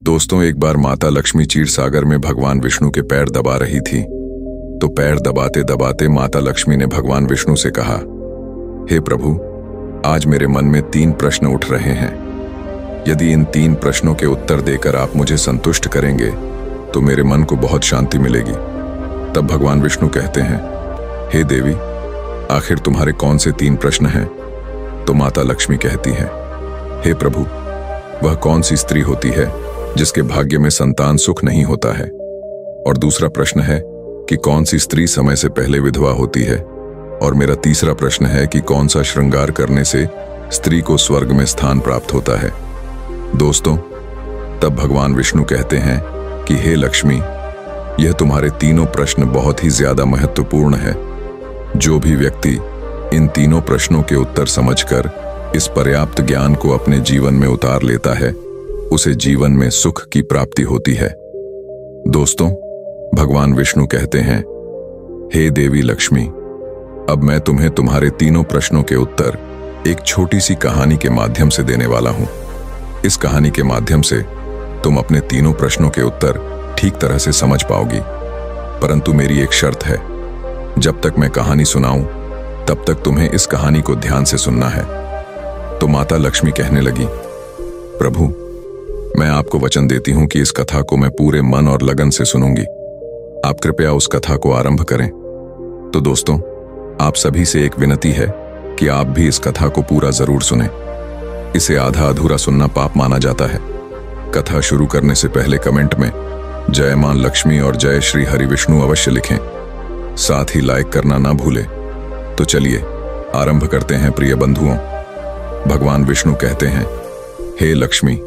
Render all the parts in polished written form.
दोस्तों, एक बार माता लक्ष्मी क्षीर सागर में भगवान विष्णु के पैर दबा रही थी। तो पैर दबाते दबाते माता लक्ष्मी ने भगवान विष्णु से कहा, हे प्रभु, आज मेरे मन में 3 प्रश्न उठ रहे हैं। यदि इन 3 प्रश्नों के उत्तर देकर आप मुझे संतुष्ट करेंगे तो मेरे मन को बहुत शांति मिलेगी। तब भगवान विष्णु कहते हैं, हे देवी, आखिर तुम्हारे कौन से 3 प्रश्न हैं? तो माता लक्ष्मी कहती हैं, हे प्रभु, वह कौन सी स्त्री होती है जिसके भाग्य में संतान सुख नहीं होता है? और दूसरा प्रश्न है कि कौन सी स्त्री समय से पहले विधवा होती है? और मेरा तीसरा प्रश्न है कि कौन सा श्रृंगार करने से स्त्री को स्वर्ग में स्थान प्राप्त होता है? दोस्तों, तब भगवान विष्णु कहते हैं कि हे लक्ष्मी, यह तुम्हारे तीनों प्रश्न बहुत ही ज्यादा महत्वपूर्ण है। जो भी व्यक्ति इन तीनों प्रश्नों के उत्तर समझकर इस पर्याप्त ज्ञान को अपने जीवन में उतार लेता है, उसे जीवन में सुख की प्राप्ति होती है। दोस्तों, भगवान विष्णु कहते हैं, हे देवी लक्ष्मी, अब मैं तुम्हें तुम्हारे तीनों प्रश्नों के उत्तर एक छोटी सी कहानी के माध्यम से देने वाला हूं। इस कहानी के माध्यम से तुम अपने तीनों प्रश्नों के उत्तर ठीक तरह से समझ पाओगी। परंतु मेरी एक शर्त है, जब तक मैं कहानी सुनाऊं तब तक तुम्हें इस कहानी को ध्यान से सुनना है। तो माता लक्ष्मी कहने लगी, प्रभु, मैं आपको वचन देती हूं कि इस कथा को मैं पूरे मन और लगन से सुनूंगी। आप कृपया उस कथा को आरंभ करें। तो दोस्तों, आप सभी से एक विनती है कि आप भी इस कथा को पूरा जरूर सुनें। इसे आधा अधूरा सुनना पाप माना जाता है। कथा शुरू करने से पहले कमेंट में जय मां लक्ष्मी और जय श्री हरि विष्णु अवश्य लिखें। साथ ही लाइक करना ना भूलें। तो चलिए आरंभ करते हैं प्रिय बंधुओं। भगवान विष्णु कहते हैं, हे लक्ष्मी,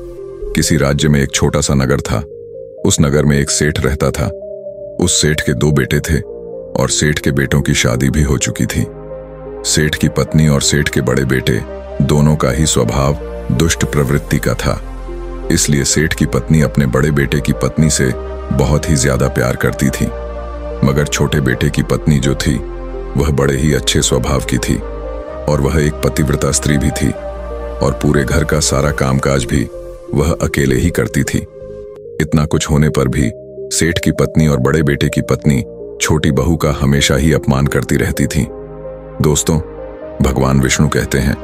किसी राज्य में एक छोटा सा नगर था। उस नगर में एक सेठ रहता था। उस सेठ के 2 बेटे थे और सेठ के बेटों की शादी भी हो चुकी थी। सेठ की पत्नी और सेठ के बड़े बेटे दोनों का ही स्वभाव दुष्ट प्रवृत्ति का था। इसलिए सेठ की पत्नी अपने बड़े बेटे की पत्नी से बहुत ही ज्यादा प्यार करती थी। मगर छोटे बेटे की पत्नी जो थी वह बड़े ही अच्छे स्वभाव की थी और वह एक पतिव्रता स्त्री भी थी और पूरे घर का सारा कामकाज भी वह अकेले ही करती थी। इतना कुछ होने पर भी सेठ की पत्नी और बड़े बेटे की पत्नी छोटी बहू का हमेशा ही अपमान करती रहती थी। दोस्तों, भगवान विष्णु कहते हैं,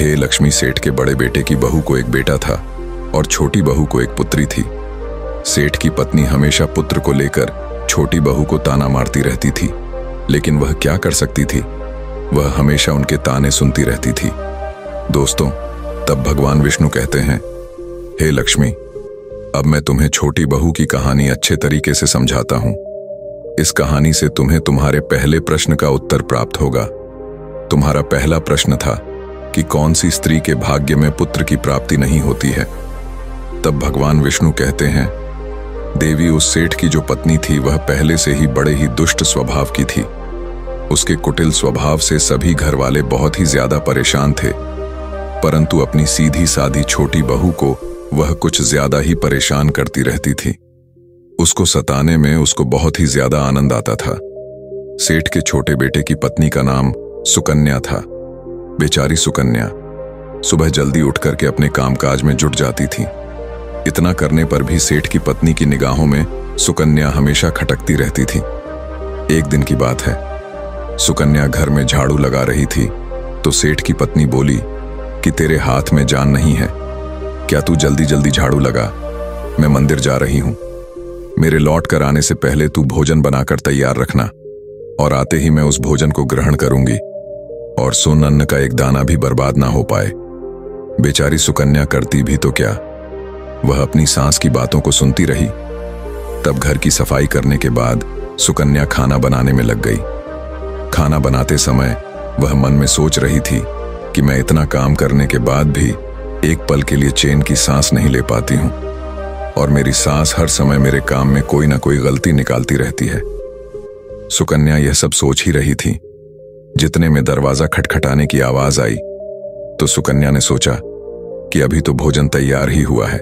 हे लक्ष्मी, सेठ के बड़े बेटे की बहू को एक बेटा था और छोटी बहू को एक पुत्री थी। सेठ की पत्नी हमेशा पुत्र को लेकर छोटी बहू को ताना मारती रहती थी, लेकिन वह क्या कर सकती थी? वह हमेशा उनके ताने सुनती रहती थी। दोस्तों, तब भगवान विष्णु कहते हैं, हे लक्ष्मी, अब मैं तुम्हें छोटी बहू की कहानी अच्छे तरीके से समझाता हूं। इस कहानी से तुम्हें तुम्हारे पहले प्रश्न का उत्तर प्राप्त होगा। तुम्हारा पहला प्रश्न था कि कौन सी स्त्री के भाग्य में पुत्र की प्राप्ति नहीं होती है। तब भगवान विष्णु कहते हैं, देवी, उस सेठ की जो पत्नी थी वह पहले से ही बड़े ही दुष्ट स्वभाव की थी। उसके कुटिल स्वभाव से सभी घर वाले बहुत ही ज्यादा परेशान थे, परंतु अपनी सीधी सादी छोटी बहू को वह कुछ ज्यादा ही परेशान करती रहती थी। उसको सताने में उसको बहुत ही ज्यादा आनंद आता था। सेठ के छोटे बेटे की पत्नी का नाम सुकन्या था। बेचारी सुकन्या सुबह जल्दी उठ करके अपने कामकाज में जुट जाती थी। इतना करने पर भी सेठ की पत्नी की निगाहों में सुकन्या हमेशा खटकती रहती थी। एक दिन की बात है, सुकन्या घर में झाड़ू लगा रही थी तो सेठ की पत्नी बोली कि तेरे हाथ में जान नहीं है क्या? तू जल्दी जल्दी झाड़ू लगा, मैं मंदिर जा रही हूं। मेरे लौट कर आने से पहले तू भोजन बनाकर तैयार रखना और आते ही मैं उस भोजन को ग्रहण करूंगी और सुन, अन्न का एक दाना भी बर्बाद ना हो पाए। बेचारी सुकन्या करती भी तो क्या, वह अपनी सास की बातों को सुनती रही। तब घर की सफाई करने के बाद सुकन्या खाना बनाने में लग गई। खाना बनाते समय वह मन में सोच रही थी कि मैं इतना काम करने के बाद भी एक पल के लिए चैन की सांस नहीं ले पाती हूं और मेरी सास हर समय मेरे काम में कोई ना कोई गलती निकालती रहती है। सुकन्या यह सब सोच ही रही थी। जितने में दरवाजा खटखटाने की आवाज आई तो सुकन्या ने सोचा कि अभी तो भोजन तैयार ही हुआ है,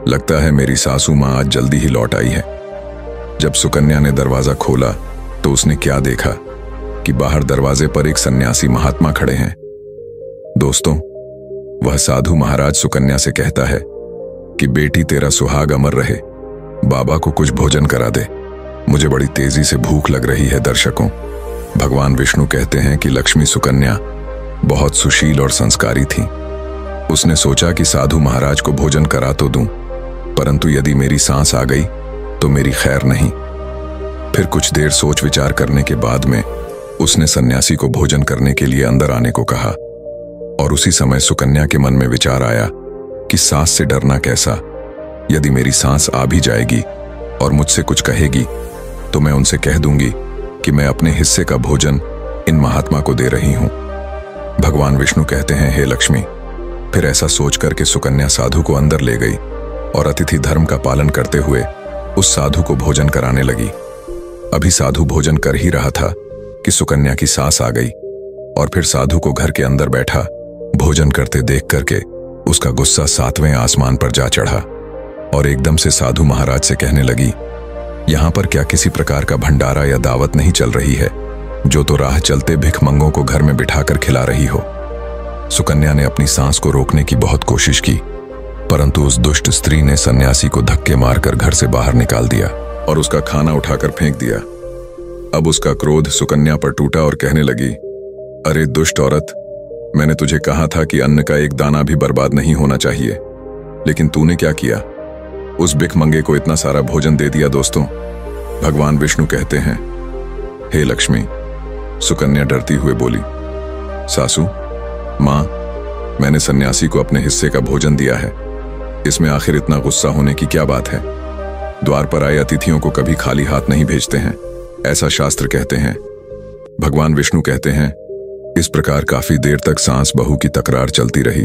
लगता है मेरी सासू मां आज जल्दी ही लौट आई है। जब सुकन्या ने दरवाजा खोला तो उसने क्या देखा कि बाहर दरवाजे पर एक सन्यासी महात्मा खड़े हैं। दोस्तों, वह साधु महाराज सुकन्या से कहता है, कि बेटी तेरा सुहाग अमर रहे, बाबा को कुछ भोजन करा दे, मुझे बड़ी तेजी से भूख लग रही है। दर्शकों, भगवान विष्णु कहते हैं कि लक्ष्मी सुकन्या बहुत सुशील और संस्कारी थी। उसने सोचा कि साधु महाराज को भोजन करा तो दूं, परंतु यदि मेरी सांस आ गई तो मेरी खैर नहीं। फिर कुछ देर सोच विचार करने के बाद में उसने सन्यासी को भोजन करने के लिए अंदर आने को कहा। और उसी समय सुकन्या के मन में विचार आया कि सांस से डरना कैसा, यदि मेरी सांस आ भी जाएगी और मुझसे कुछ कहेगी तो मैं उनसे कह दूंगी कि मैं अपने हिस्से का भोजन इन महात्मा को दे रही हूं। भगवान विष्णु कहते हैं, हे लक्ष्मी। फिर ऐसा सोच करके सुकन्या साधु को अंदर ले गई और अतिथि धर्म का पालन करते हुए उस साधु को भोजन कराने लगी। अभी साधु भोजन कर ही रहा था कि सुकन्या की सांस आ गई और फिर साधु को घर के अंदर बैठा भोजन करते देख करके उसका गुस्सा 7वें आसमान पर जा चढ़ा और एकदम से साधु महाराज से कहने लगी, यहां पर क्या किसी प्रकार का भंडारा या दावत नहीं चल रही है, जो तो राह चलते भिखमंगों को घर में बिठाकर खिला रही हो। सुकन्या ने अपनी सांस को रोकने की बहुत कोशिश की, परंतु उस दुष्ट स्त्री ने सन्यासी को धक्के मारकर घर से बाहर निकाल दिया और उसका खाना उठाकर फेंक दिया। अब उसका क्रोध सुकन्या पर टूटा और कहने लगी, अरे दुष्ट औरत, मैंने तुझे कहा था कि अन्न का एक दाना भी बर्बाद नहीं होना चाहिए, लेकिन तूने क्या किया, उस भिखमंगे को इतना सारा भोजन दे दिया। दोस्तों, भगवान विष्णु कहते हैं, हे लक्ष्मी। सुकन्या डरती हुए बोली, सासू मां, मैंने सन्यासी को अपने हिस्से का भोजन दिया है, इसमें आखिर इतना गुस्सा होने की क्या बात है। द्वार पर आए अतिथियों को कभी खाली हाथ नहीं भेजते हैं, ऐसा शास्त्र कहते हैं। भगवान विष्णु कहते हैं, इस प्रकार काफी देर तक सांस बहू की तकरार चलती रही।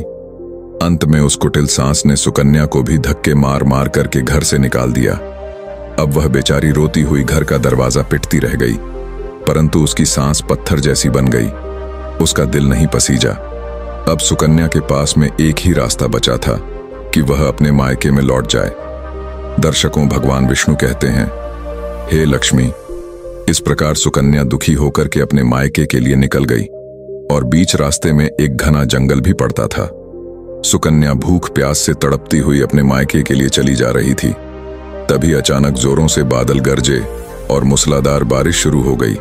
अंत में उस कुटिल सांस ने सुकन्या को भी धक्के मार मार करके घर से निकाल दिया। अब वह बेचारी रोती हुई घर का दरवाजा पिटती रह गई, परंतु उसकी सांस पत्थर जैसी बन गई, उसका दिल नहीं पसीजा। अब सुकन्या के पास में एक ही रास्ता बचा था कि वह अपने मायके में लौट जाए। दर्शकों, भगवान विष्णु कहते हैं, हे लक्ष्मी। इस प्रकार सुकन्या दुखी होकर के अपने मायके के लिए निकल गई और बीच रास्ते में एक घना जंगल भी पड़ता था। सुकन्या भूख प्यास से तड़पती हुई अपने मायके के लिए चली जा रही थी। तभी अचानक जोरों से बादल गरजे और मूसलाधार बारिश शुरू हो गई।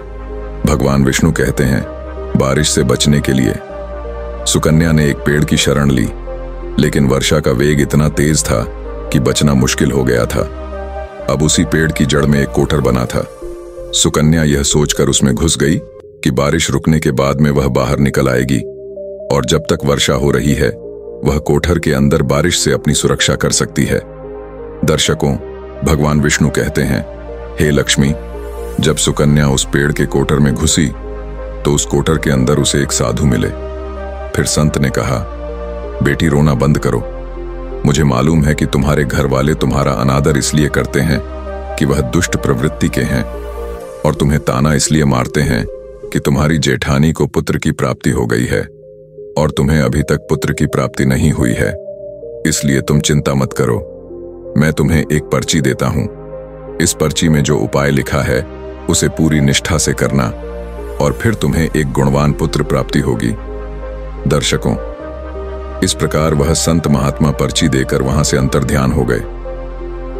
भगवान विष्णु कहते हैं, बारिश से बचने के लिए सुकन्या ने एक पेड़ की शरण ली, लेकिन वर्षा का वेग इतना तेज था कि बचना मुश्किल हो गया था। अब उसी पेड़ की जड़ में एक कोठर बना था। सुकन्या यह सोचकर उसमें घुस गई कि बारिश रुकने के बाद में वह बाहर निकल आएगी और जब तक वर्षा हो रही है वह कोठर के अंदर बारिश से अपनी सुरक्षा कर सकती है। दर्शकों, भगवान विष्णु कहते हैं, हे लक्ष्मी। जब सुकन्या उस पेड़ के कोठर में घुसी तो उस कोठर के अंदर उसे एक साधु मिले। फिर संत ने कहा, बेटी रोना बंद करो, मुझे मालूम है कि तुम्हारे घर वाले तुम्हारा अनादर इसलिए करते हैं कि वह दुष्ट प्रवृत्ति के हैं और तुम्हें ताना इसलिए मारते हैं कि तुम्हारी जेठानी को पुत्र की प्राप्ति हो गई है और तुम्हें अभी तक पुत्र की प्राप्ति नहीं हुई है, इसलिए तुम चिंता मत करो। मैं तुम्हें एक पर्ची देता हूं। इस पर्ची में जो उपाय लिखा है उसे पूरी निष्ठा से करना और फिर तुम्हें एक गुणवान पुत्र प्राप्ति होगी। दर्शकों, इस प्रकार वह संत महात्मा पर्ची देकर वहां से अंतर्ध्यान हो गए।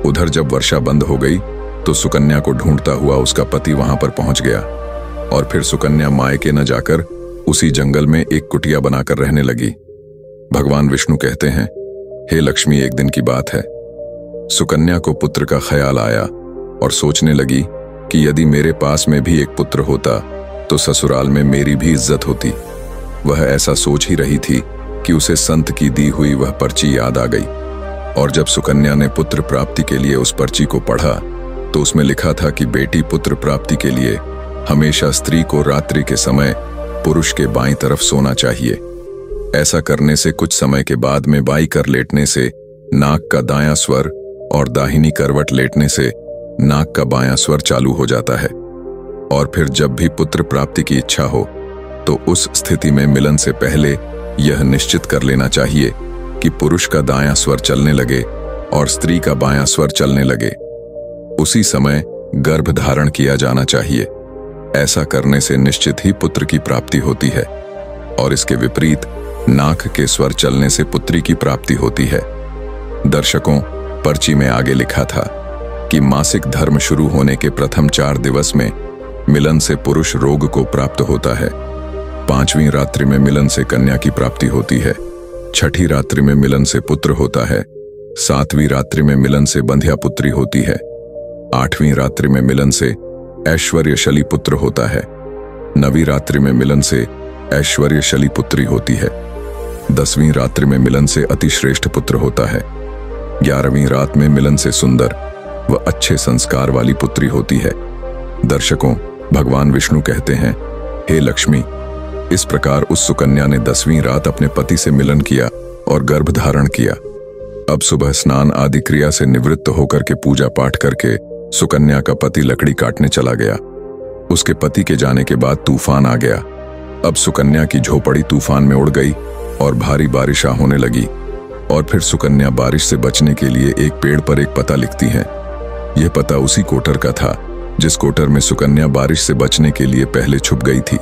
उधर जब वर्षा बंद हो गई तो सुकन्या को ढूंढता हुआ उसका पति वहां पर पहुंच गया और फिर सुकन्या मायके न जाकर उसी जंगल में एक कुटिया बनाकर रहने लगी। भगवान विष्णु कहते हैं, हे लक्ष्मी। एक दिन की बात है, सुकन्या को पुत्र का ख्याल आया और सोचने लगी कि यदि मेरे पास में भी एक पुत्र होता तो ससुराल में मेरी भी इज्जत होती। वह ऐसा सोच ही रही थी कि उसे संत की दी हुई वह पर्ची याद आ गई और जब सुकन्या ने पुत्र प्राप्ति के लिए उस पर्ची को पढ़ा तो उसमें लिखा था कि बेटी, पुत्र प्राप्ति के लिए हमेशा स्त्री को रात्रि के समय पुरुष के बाईं तरफ सोना चाहिए। ऐसा करने से कुछ समय के बाद में बाईं कर लेटने से नाक का दायां स्वर और दाहिनी करवट लेटने से नाक का बायां स्वर चालू हो जाता है और फिर जब भी पुत्र प्राप्ति की इच्छा हो तो उस स्थिति में मिलन से पहले यह निश्चित कर लेना चाहिए कि पुरुष का दायां स्वर चलने लगे और स्त्री का बायां स्वर चलने लगे। उसी समय गर्भ धारण किया जाना चाहिए। ऐसा करने से निश्चित ही पुत्र की प्राप्ति होती है और इसके विपरीत नाक के स्वर चलने से पुत्री की प्राप्ति होती है। दर्शकों, पर्ची में आगे लिखा था कि मासिक धर्म शुरू होने के प्रथम 4 दिवस में मिलन से पुरुष रोग को प्राप्त होता है। 5वीं रात्रि में मिलन से कन्या की प्राप्ति होती है। 6ठी रात्रि में मिलन से पुत्र होता है। 7वीं रात्रि में मिलन से बंध्या पुत्री होती है। 8वीं रात्रि में मिलन से ऐश्वर्यशली पुत्र होता है। 9वीं रात्रि में मिलन से ऐश्वर्यशली पुत्री होती है। 10वीं रात्रि में मिलन से अतिश्रेष्ठ पुत्र होता है। 11वीं रात में मिलन से सुंदर व अच्छे संस्कार वाली पुत्री होती है। दर्शकों, भगवान विष्णु कहते हैं, हे लक्ष्मी, इस प्रकार उस सुकन्या ने 10वीं रात अपने पति से मिलन किया और गर्भ धारण किया। अब सुबह स्नान आदि क्रिया से निवृत्त होकर के पूजा पाठ करके सुकन्या का पति लकड़ी काटने चला गया। उसके पति के जाने के बाद तूफान आ गया। अब सुकन्या की झोपड़ी तूफान में उड़ गई और भारी बारिश होने लगी। और फिर सुकन्या बारिश से बचने के लिए एक पेड़ पर एक पता लिखती है। यह पता उसी कोटर का था जिस कोटर में सुकन्या बारिश से बचने के लिए पहले छुप गई थी।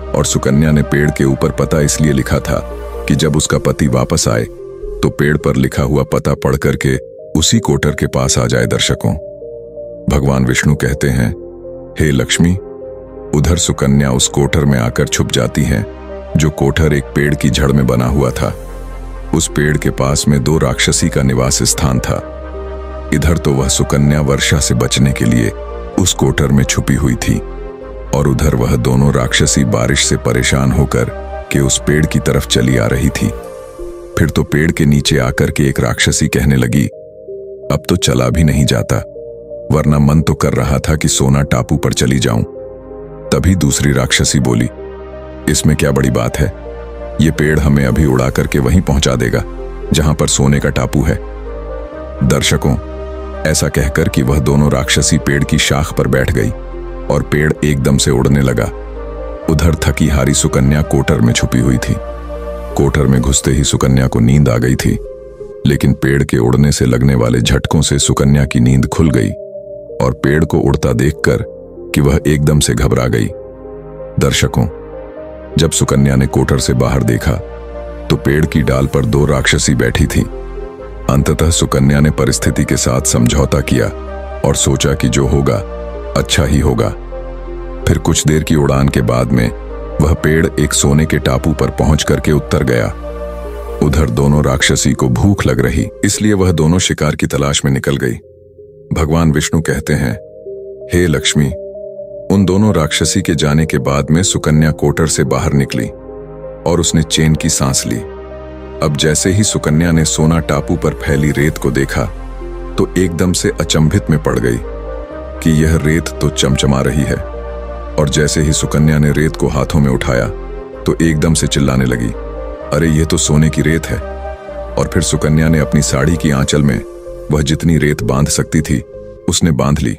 और सुकन्या ने पेड़ के ऊपर पता इसलिए लिखा था कि जब उसका पति वापस आए तो पेड़ पर लिखा हुआ पता पढ़ करके उसी कोटर के पास आ जाए। दर्शकों, भगवान विष्णु कहते हैं, हे लक्ष्मी, उधर सुकन्या उस कोटर में आकर छुप जाती है जो कोटर एक पेड़ की जड़ में बना हुआ था। उस पेड़ के पास में 2 राक्षसी का निवास स्थान था। इधर तो वह सुकन्या वर्षा से बचने के लिए उस कोटर में छुपी हुई थी और उधर वह दोनों राक्षसी बारिश से परेशान होकर के उस पेड़ की तरफ चली आ रही थी। फिर तो पेड़ के नीचे आकर के एक राक्षसी कहने लगी, अब तो चला भी नहीं जाता, वरना मन तो कर रहा था कि सोना टापू पर चली जाऊं। तभी दूसरी राक्षसी बोली, इसमें क्या बड़ी बात है, ये पेड़ हमें अभी उड़ा करके वहीं पहुंचा देगा जहां पर सोने का टापू है। दर्शकों, ऐसा कहकर कि वह दोनों राक्षसी पेड़ की शाख पर बैठ गई और पेड़ एकदम से उड़ने लगा। उधर थकी हारी सुकन्या कोटर में छुपी हुई थी। कोटर में घुसते ही सुकन्या को नींद आ गई थी, लेकिन पेड़ के उड़ने से लगने वाले झटकों से सुकन्या की नींद खुल गई और पेड़ को उड़ता देखकर कि वह एकदम से घबरा गई। दर्शकों, जब सुकन्या ने कोटर से बाहर देखा तो पेड़ की डाल पर 2 राक्षसी बैठी थी। अंततः सुकन्या ने परिस्थिति के साथ समझौता किया और सोचा कि जो होगा अच्छा ही होगा। फिर कुछ देर की उड़ान के बाद में वह पेड़ एक सोने के टापू पर पहुंच करके उतर गया। उधर दोनों राक्षसी को भूख लग रही, इसलिए वह दोनों शिकार की तलाश में निकल गई। भगवान विष्णु कहते हैं, हे लक्ष्मी, उन दोनों राक्षसी के जाने के बाद में सुकन्या कोटर से बाहर निकली और उसने चैन की सांस ली। अब जैसे ही सुकन्या ने सोना टापू पर फैली रेत को देखा तो एकदम से अचंभित में पड़ गई कि यह रेत तो चमचमा रही है। और जैसे ही सुकन्या ने रेत को हाथों में उठाया तो एकदम से चिल्लाने लगी, अरे ये तो सोने की रेत है। और फिर सुकन्या ने अपनी साड़ी की आंचल में वह जितनी रेत बांध सकती थी उसने बांध ली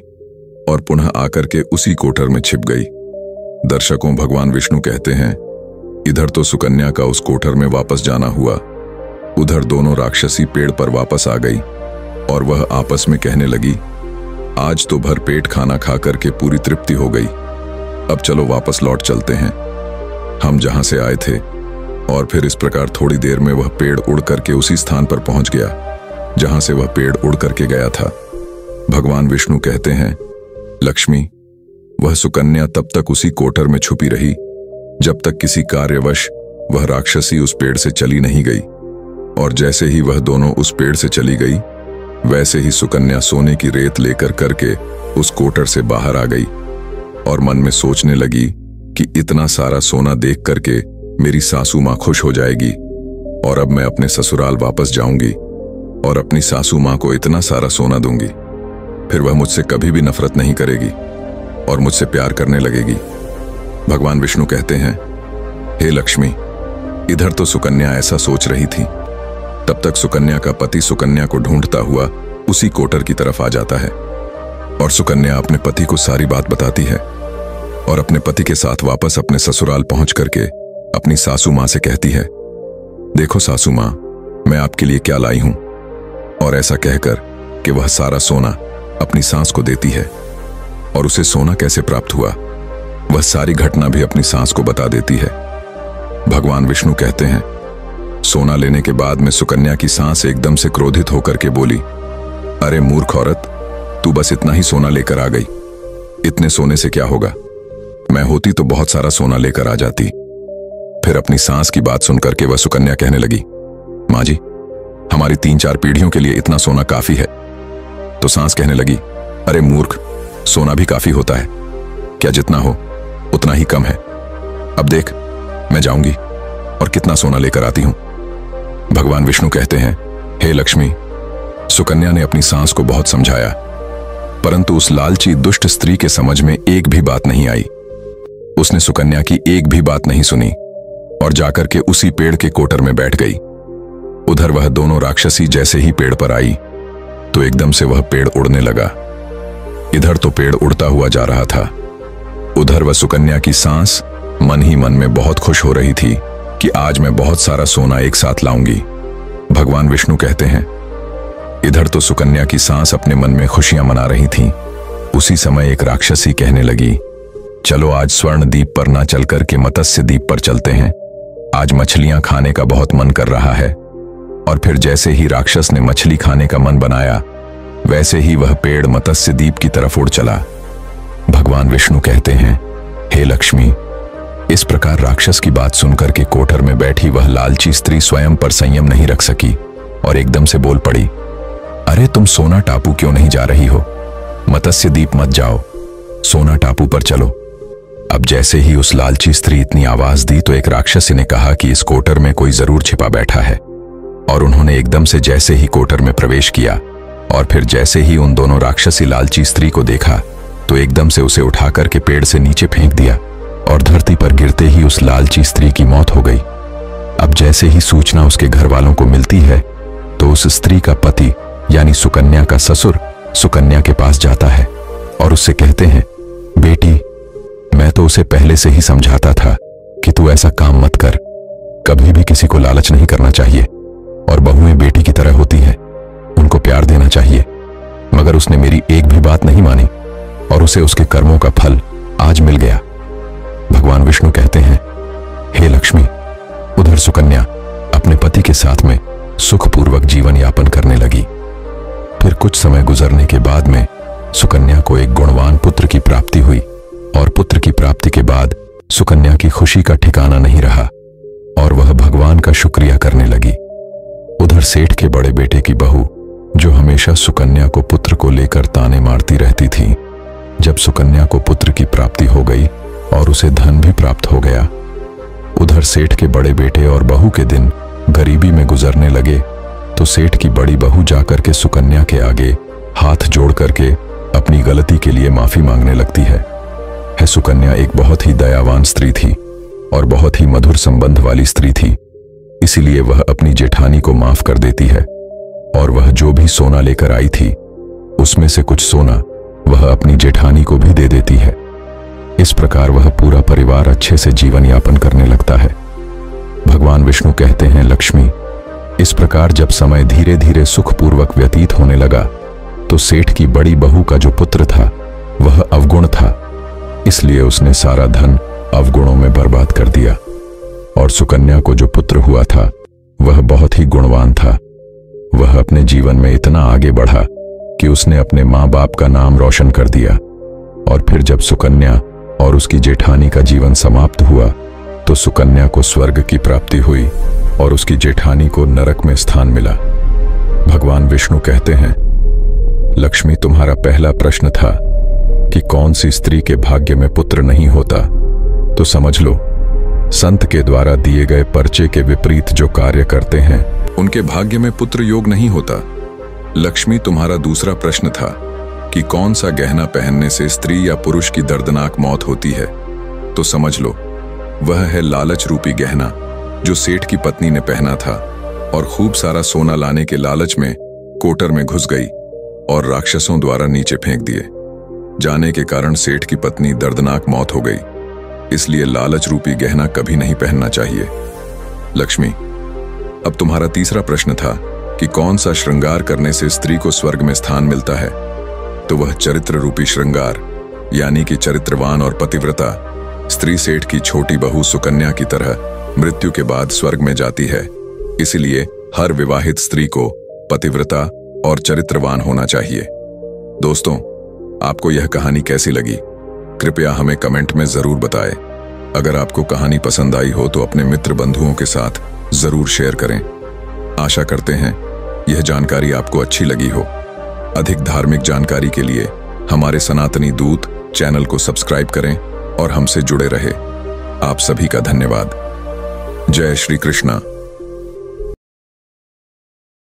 और पुनः आकर के उसी कोटर में छिप गई। दर्शकों, भगवान विष्णु कहते हैं, इधर तो सुकन्या का उस कोटर में वापस जाना हुआ, उधर दोनों राक्षसी पेड़ पर वापस आ गई और वह आपस में कहने लगी, आज तो भर पेट खाना खा करके पूरी तृप्ति हो गई, अब चलो वापस लौट चलते हैं हम जहां से आए थे। और फिर इस प्रकार थोड़ी देर में वह पेड़ उड़ करके उसी स्थान पर पहुंच गया जहां से वह पेड़ उड़ करके गया था। भगवान विष्णु कहते हैं, लक्ष्मी, वह सुकन्या तब तक उसी कोटर में छुपी रही जब तक किसी कार्यवश वह राक्षसी उस पेड़ से चली नहीं गई। और जैसे ही वह दोनों उस पेड़ से चली गई, वैसे ही सुकन्या सोने की रेत लेकर करके उस कोटर से बाहर आ गई और मन में सोचने लगी कि इतना सारा सोना देख करके मेरी सासू माँ खुश हो जाएगी और अब मैं अपने ससुराल वापस जाऊंगी और अपनी सासू माँ को इतना सारा सोना दूंगी, फिर वह मुझसे कभी भी नफरत नहीं करेगी और मुझसे प्यार करने लगेगी। भगवान विष्णु कहते हैं, हे लक्ष्मी, इधर तो सुकन्या ऐसा सोच रही थी, तब तक सुकन्या का पति सुकन्या को ढूंढता हुआ उसी कोटर की तरफ आ जाता है और सुकन्या अपने पति को सारी बात बताती है और अपने पति के साथ वापस अपने ससुराल पहुंच करके अपनी सासू माँ से कहती है, देखो सासू माँ, मैं आपके लिए क्या लाई हूं। और ऐसा कहकर कि वह सारा सोना अपनी सास को देती है और उसे सोना कैसे प्राप्त हुआ वह सारी घटना भी अपनी सास को बता देती है। भगवान विष्णु कहते हैं, सोना लेने के बाद में सुकन्या की सांस एकदम से क्रोधित होकर के बोली, अरे मूर्ख औरत, तू बस इतना ही सोना लेकर आ गई। इतने सोने से क्या होगा? मैं होती तो बहुत सारा सोना लेकर आ जाती। फिर अपनी सांस की बात सुनकर के वह सुकन्या कहने लगी, माँ जी, हमारी 3-4 पीढ़ियों के लिए इतना सोना काफी है। तो सांस कहने लगी, अरे मूर्ख, सोना भी काफी होता है क्या? जितना हो उतना ही कम है। अब देख, मैं जाऊंगी और कितना सोना लेकर आती हूं। भगवान विष्णु कहते हैं, हे लक्ष्मी, सुकन्या ने अपनी सांस को बहुत समझाया, परंतु उस लालची दुष्ट स्त्री के समझ में एक भी बात नहीं आई। उसने सुकन्या की एक भी बात नहीं सुनी और जाकर के उसी पेड़ के कोटर में बैठ गई। उधर वह दोनों राक्षसी जैसे ही पेड़ पर आई तो एकदम से वह पेड़ उड़ने लगा। इधर तो पेड़ उड़ता हुआ जा रहा था, उधर वह सुकन्या की सांस मन ही मन में बहुत खुश हो रही थी कि आज मैं बहुत सारा सोना एक साथ लाऊंगी। भगवान विष्णु कहते हैं, इधर तो सुकन्या की सांस अपने मन में खुशियां मना रही थी। उसी समय एक राक्षसी कहने लगी, चलो आज स्वर्ण द्वीप पर ना चलकर के मत्स्य द्वीप पर चलते हैं। आज मछलियां खाने का बहुत मन कर रहा है। और फिर जैसे ही राक्षस ने मछली खाने का मन बनाया, वैसे ही वह पेड़ मत्स्य द्वीप की तरफ उड़ चला। भगवान विष्णु कहते हैं, हे लक्ष्मी, इस प्रकार राक्षस की बात सुनकर के कोटर में बैठी वह लालची स्त्री स्वयं पर संयम नहीं रख सकी और एकदम से बोल पड़ी, अरे तुम सोना टापू क्यों नहीं जा रही हो? मत्स्य द्वीप मत जाओ, सोना टापू पर चलो। अब जैसे ही उस लालची स्त्री इतनी आवाज दी तो एक राक्षसी ने कहा कि इस कोटर में कोई जरूर छिपा बैठा है। और उन्होंने एकदम से जैसे ही कोटर में प्रवेश किया और फिर जैसे ही उन दोनों राक्षसी लालची स्त्री को देखा तो एकदम से उसे उठाकर के पेड़ से नीचे फेंक दिया और धरती पर गिरते ही उस लालची स्त्री की मौत हो गई। अब जैसे ही सूचना उसके घर वालों को मिलती है तो उस स्त्री का पति यानी सुकन्या का ससुर सुकन्या के पास जाता है और उससे कहते हैं, बेटी, मैं तो उसे पहले से ही समझाता था कि तू ऐसा काम मत कर। कभी भी किसी को लालच नहीं करना चाहिए और बहुएं बेटी की तरह होती हैं, उनको प्यार देना चाहिए। मगर उसने मेरी एक भी बात नहीं मानी और उसे उसके कर्मों का फल आज मिल गया। भगवान विष्णु कहते हैं, हे लक्ष्मी, उधर सुकन्या अपने पति के साथ में सुखपूर्वक जीवन यापन करने लगी। फिर कुछ समय गुजरने के बाद में सुकन्या को एक गुणवान पुत्र की प्राप्ति हुई और पुत्र की प्राप्ति के बाद सुकन्या की खुशी का ठिकाना नहीं रहा और वह भगवान का शुक्रिया करने लगी। उधर सेठ के बड़े बेटे की बहू, जो हमेशा सुकन्या को पुत्र को लेकर ताने मारती रहती थी, जब सुकन्या को पुत्र की प्राप्ति हो गई और उसे धन भी प्राप्त हो गया, उधर सेठ के बड़े बेटे और बहू के दिन गरीबी में गुजरने लगे तो सेठ की बड़ी बहू जाकर के सुकन्या के आगे हाथ जोड़ करके अपनी गलती के लिए माफी मांगने लगती है। सुकन्या एक बहुत ही दयावान स्त्री थी और बहुत ही मधुर संबंध वाली स्त्री थी, इसीलिए वह अपनी जेठानी को माफ कर देती है और वह जो भी सोना लेकर आई थी उसमें से कुछ सोना वह अपनी जेठानी को भी दे देती है। इस प्रकार वह पूरा परिवार अच्छे से जीवन यापन करने लगता है। भगवान विष्णु कहते हैं, लक्ष्मी, इस प्रकार जब समय धीरे धीरे सुखपूर्वक व्यतीत होने लगा तो सेठ की बड़ी बहू का जो पुत्र था वह अवगुण था, इसलिए उसने सारा धन अवगुणों में बर्बाद कर दिया। और सुकन्या को जो पुत्र हुआ था वह बहुत ही गुणवान था। वह अपने जीवन में इतना आगे बढ़ा कि उसने अपने माँ बाप का नाम रोशन कर दिया। और फिर जब सुकन्या और उसकी जेठानी का जीवन समाप्त हुआ तो सुकन्या को स्वर्ग की प्राप्ति हुई और उसकी जेठानी को नरक में स्थान मिला। भगवान विष्णु कहते हैं, लक्ष्मी, तुम्हारा पहला प्रश्न था कि कौन सी स्त्री के भाग्य में पुत्र नहीं होता, तो समझ लो, संत के द्वारा दिए गए पर्चे के विपरीत जो कार्य करते हैं उनके भाग्य में पुत्र योग नहीं होता। लक्ष्मी, तुम्हारा दूसरा प्रश्न था कि कौन सा गहना पहनने से स्त्री या पुरुष की दर्दनाक मौत होती है, तो समझ लो, वह है लालच रूपी गहना जो सेठ की पत्नी ने पहना था और खूब सारा सोना लाने के लालच में कोटर में घुस गई और राक्षसों द्वारा नीचे फेंक दिए जाने के कारण सेठ की पत्नी दर्दनाक मौत हो गई। इसलिए लालच रूपी गहना कभी नहीं पहनना चाहिए। लक्ष्मी, अब तुम्हारा तीसरा प्रश्न था कि कौन सा श्रृंगार करने से स्त्री को स्वर्ग में स्थान मिलता है, तो वह चरित्र रूपी श्रृंगार यानी कि चरित्रवान और पतिव्रता स्त्री सेठ की छोटी बहू सुकन्या की तरह मृत्यु के बाद स्वर्ग में जाती है इसलिए हर विवाहित स्त्री को पतिव्रता और चरित्रवान होना चाहिए। दोस्तों, आपको यह कहानी कैसी लगी? कृपया हमें कमेंट में जरूर बताएं। अगर आपको कहानी पसंद आई हो तो अपने मित्र बंधुओं के साथ जरूर शेयर करें। आशा करते हैं यह जानकारी आपको अच्छी लगी हो। अधिक धार्मिक जानकारी के लिए हमारे सनातनी दूत चैनल को सब्सक्राइब करें और हमसे जुड़े रहे। आप सभी का धन्यवाद। जय श्री कृष्णा।